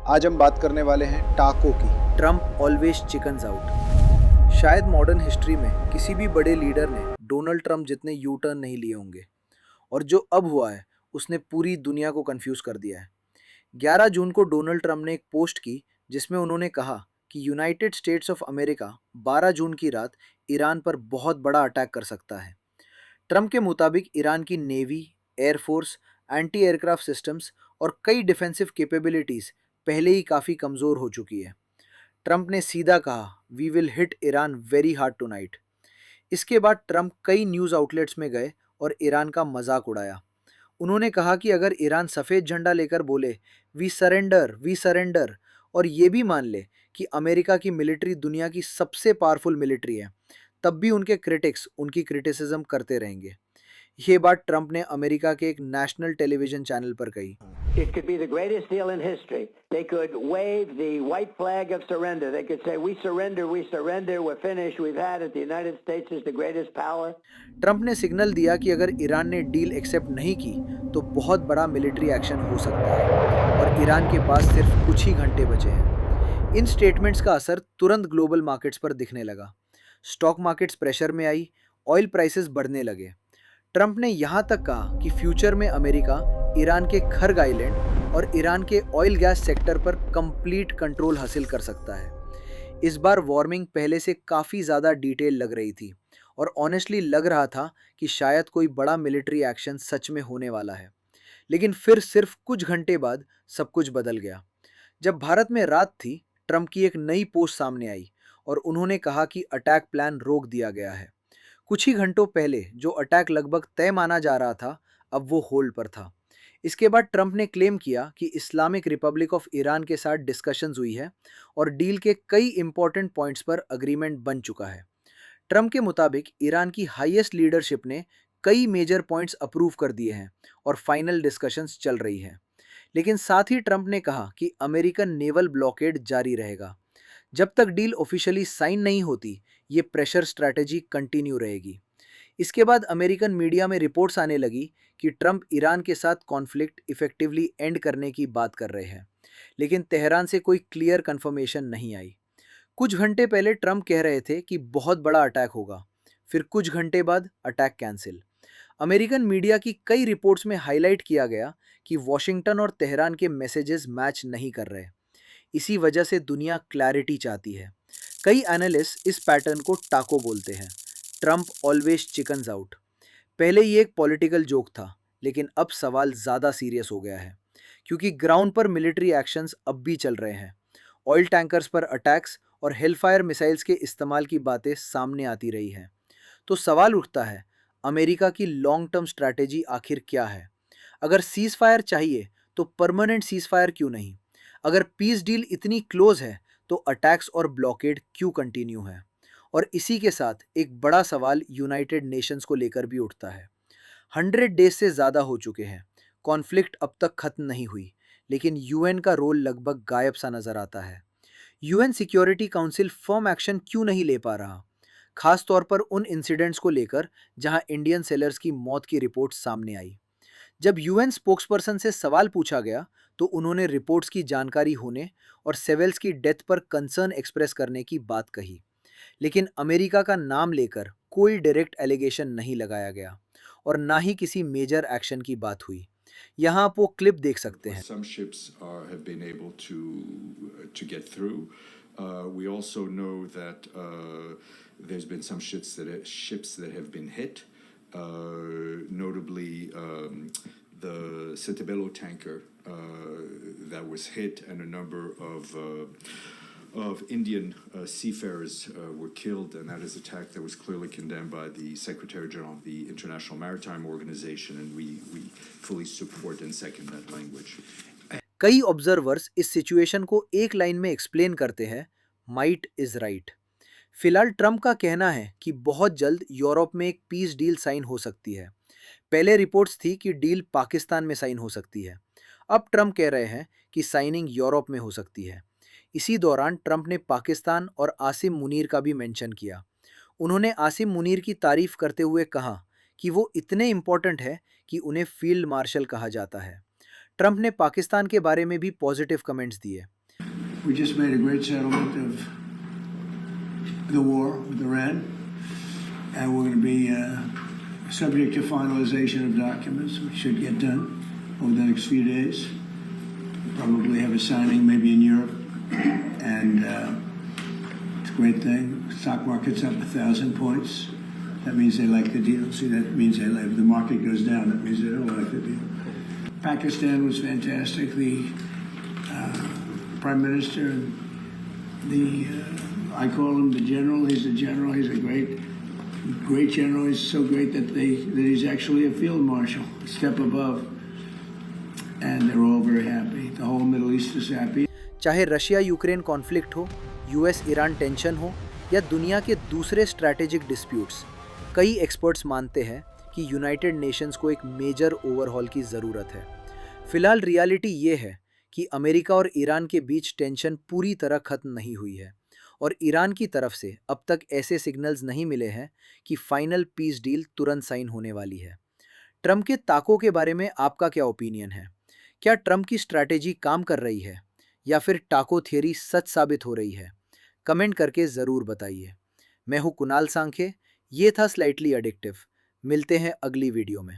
आज हम बात करने वाले हैं टाको की। Trump always chickens out. शायद मॉडर्न हिस्ट्री में किसी भी बड़े लीडर ने डोनाल्ड ट्रम्प जितने यू टर्न नहीं लिए होंगे, और जो अब हुआ है उसने पूरी दुनिया को कंफ्यूज कर दिया है। 11 जून को डोनाल्ड ट्रम्प ने एक पोस्ट की जिसमें उन्होंने कहा कि यूनाइटेड स्टेट्स ऑफ अमेरिका 12 जून की रात ईरान पर बहुत बड़ा अटैक कर सकता है। ट्रम्प के मुताबिक ईरान की navy, air force, anti aircraft systems और कई डिफेंसिव कैपेबिलिटीज पहले ही काफ़ी कमज़ोर हो चुकी है। ट्रंप ने सीधा कहा, we will hit Iran very hard tonight. इसके बाद ट्रंप कई न्यूज़ आउटलेट्स में गए और ईरान का मजाक उड़ाया। उन्होंने कहा कि अगर ईरान सफ़ेद झंडा लेकर बोले वी सरेंडर और ये भी मान ले कि अमेरिका की मिलिट्री दुनिया की सबसे पावरफुल मिलिट्री है, तब भी उनके क्रिटिक्स उनकी क्रिटिसिज्म करते रहेंगे। ये बात ट्रंप ने अमेरिका के एक नेशनल टेलीविजन चैनल पर कही। It could be the greatest deal in history. They could wave the white flag of surrender. They could say, we surrender, we're finished, we've had it, the United States is the greatest power. Trump ने signal दिया कि अगर Iran ने deal accept नहीं की तो बहुत बड़ा मिलिट्री एक्शन हो सकता है और ईरान के पास सिर्फ कुछ ही घंटे बचे हैं। इन स्टेटमेंट्स का असर तुरंत ग्लोबल मार्केट्स पर दिखने लगा। स्टॉक मार्केट्स प्रेशर में आई, ऑयल प्राइसेस बढ़ने लगे। ट्रंप ने यहां तक कहा कि फ्यूचर में अमेरिका ईरान के खर्ग आइलैंड और ईरान के ऑयल गैस सेक्टर पर कंप्लीट कंट्रोल हासिल कर सकता है। इस बार वार्मिंग पहले से काफ़ी ज़्यादा डिटेल लग रही थी और ऑनेस्टली लग रहा था कि शायद कोई बड़ा मिलिट्री एक्शन सच में होने वाला है। लेकिन फिर सिर्फ कुछ घंटे बाद सब कुछ बदल गया। जब भारत में रात थी, ट्रंप की एक नई पोस्ट सामने आई और उन्होंने कहा कि अटैक प्लान रोक दिया गया है। कुछ ही घंटों पहले जो अटैक लगभग तय माना जा रहा था, अब वो होल्ड पर था। इसके बाद ट्रंप ने क्लेम किया कि इस्लामिक रिपब्लिक ऑफ ईरान के साथ डिस्कशंस हुई है और डील के कई इंपॉर्टेंट पॉइंट्स पर अग्रीमेंट बन चुका है। ट्रंप के मुताबिक ईरान की हाईएस्ट लीडरशिप ने कई मेजर पॉइंट्स अप्रूव कर दिए हैं और फाइनल डिस्कशंस चल रही है। लेकिन साथ ही ट्रंप ने कहा कि अमेरिकन नेवल ब्लॉकेड जारी रहेगा। जब तक डील ऑफिशियली साइन नहीं होती, ये प्रेशर स्ट्रैटेजी कंटिन्यू रहेगी। इसके बाद अमेरिकन मीडिया में रिपोर्ट्स आने लगी कि ट्रंप ईरान के साथ कॉन्फ्लिक्ट इफेक्टिवली एंड करने की बात कर रहे हैं, लेकिन तेहरान से कोई क्लियर कंफर्मेशन नहीं आई। कुछ घंटे पहले ट्रंप कह रहे थे कि बहुत बड़ा अटैक होगा, फिर कुछ घंटे बाद अटैक कैंसिल। अमेरिकन मीडिया की कई रिपोर्ट्स में हाईलाइट किया गया कि वॉशिंगटन और तेहरान के मैसेजेस मैच नहीं कर रहे। इसी वजह से दुनिया क्लैरिटी चाहती है। कई एनालिस्ट इस पैटर्न को टाको बोलते हैं, ट्रंप ऑलवेज चिकन्स आउट। पहले ये एक पॉलिटिकल जोक था, लेकिन अब सवाल ज़्यादा सीरियस हो गया है, क्योंकि ग्राउंड पर मिलिट्री एक्शंस अब भी चल रहे हैं। ऑयल टैंकर्स पर अटैक्स और हेलफायर मिसाइल्स के इस्तेमाल की बातें सामने आती रही हैं। तो सवाल उठता है, अमेरिका की लॉन्ग टर्म स्ट्रैटेजी आखिर क्या है? अगर सीज फायर चाहिए तो परमानेंट सीज फायर क्यों नहीं? अगर पीस डील इतनी क्लोज है तो अटैक्स और ब्लॉकेड क्यों कंटिन्यू है? और इसी के साथ एक बड़ा सवाल यूनाइटेड नेशंस को लेकर भी उठता है। 100 डेज से ज़्यादा हो चुके हैं, कॉन्फ्लिक्ट अब तक खत्म नहीं हुई, लेकिन यूएन का रोल लगभग गायब सा नज़र आता है। UN security council firm action क्यों नहीं ले पा रहा, खास तौर पर उन इंसिडेंट्स को लेकर जहां इंडियन सेलर्स की मौत की रिपोर्ट सामने आई। जब यूएन स्पोक्सपर्सन से सवाल पूछा गया तो उन्होंने रिपोर्ट्स की जानकारी होने और सेवेल्स की डेथ पर कंसर्न एक्सप्रेस करने की बात कही, लेकिन अमेरिका का नाम लेकर कोई डायरेक्ट एलिगेशन नहीं लगाया गया और ना ही किसी मेजर एक्शन की बात हुई। यहाँ आप वो क्लिप देख सकते हैं। Some ships have been able to get through. We also know that there's been some ships that have been hit, notably the Cittabello tanker that was hit, and a number of Indian seafarers were killed, and that is an attack that was clearly condemned by the Secretary General of the International Maritime Organization, and we fully support and second that language. कई observers इस situation को एक line में explain करते हैं, might is right. फिलहाल Trump का कहना है कि बहुत जल्द यूरोप में एक पीस डील साइन हो सकती है। पहले रिपोर्ट्स थी कि डील पाकिस्तान में साइन हो सकती है। अब ट्रंप कह रहे हैं कि साइनिंग यूरोप में हो सकती है। इसी दौरान ट्रंप ने पाकिस्तान और आसिम मुनीर का भी मेंशन किया। उन्होंने आसिम मुनीर की तारीफ करते हुए कहा कि वो इतने इम्पोर्टेंट है कि उन्हें फील्ड मार्शल कहा जाता है। ट्रंप ने पाकिस्तान के बारे में भी पॉजिटिव कमेंट्स दिए। We just made a great settlement of the war with Iran, and we're going to be subject to finalization of documents, which should get done over the next few days. We'll probably have a signing maybe in Europe, and it's a great thing. Stock market's up 1,000 points. That means they like the deal. See, that means they like. If the market goes down, that means they don't like the deal. Pakistan was fantastic. The Prime Minister and I call him the general. He's a general. He's a great general. He's so great that he's actually a field marshal, a step above. And they're all very happy. The whole Middle East is happy. चाहे Russia Ukraine conflict हो, US Iran tension हो या दुनिया के दूसरे strategic disputes, कई experts मानते हैं कि यूनाइटेड नेशंस को एक मेजर ओवरहॉल की ज़रूरत है। फिलहाल रियलिटी ये है कि अमेरिका और ईरान के बीच टेंशन पूरी तरह खत्म नहीं हुई है और ईरान की तरफ से अब तक ऐसे सिग्नल्स नहीं मिले हैं कि फाइनल पीस डील तुरंत साइन होने वाली है। ट्रंप के ताकों के बारे में आपका क्या ओपिनियन है? क्या ट्रंप की स्ट्रैटेजी काम कर रही है या फिर टाको थियरी सच साबित हो रही है? कमेंट करके ज़रूर बताइए। मैं हूँ कुणाल सांखे, ये था स्लाइटली एडिक्टिव। मिलते हैं अगली वीडियो में।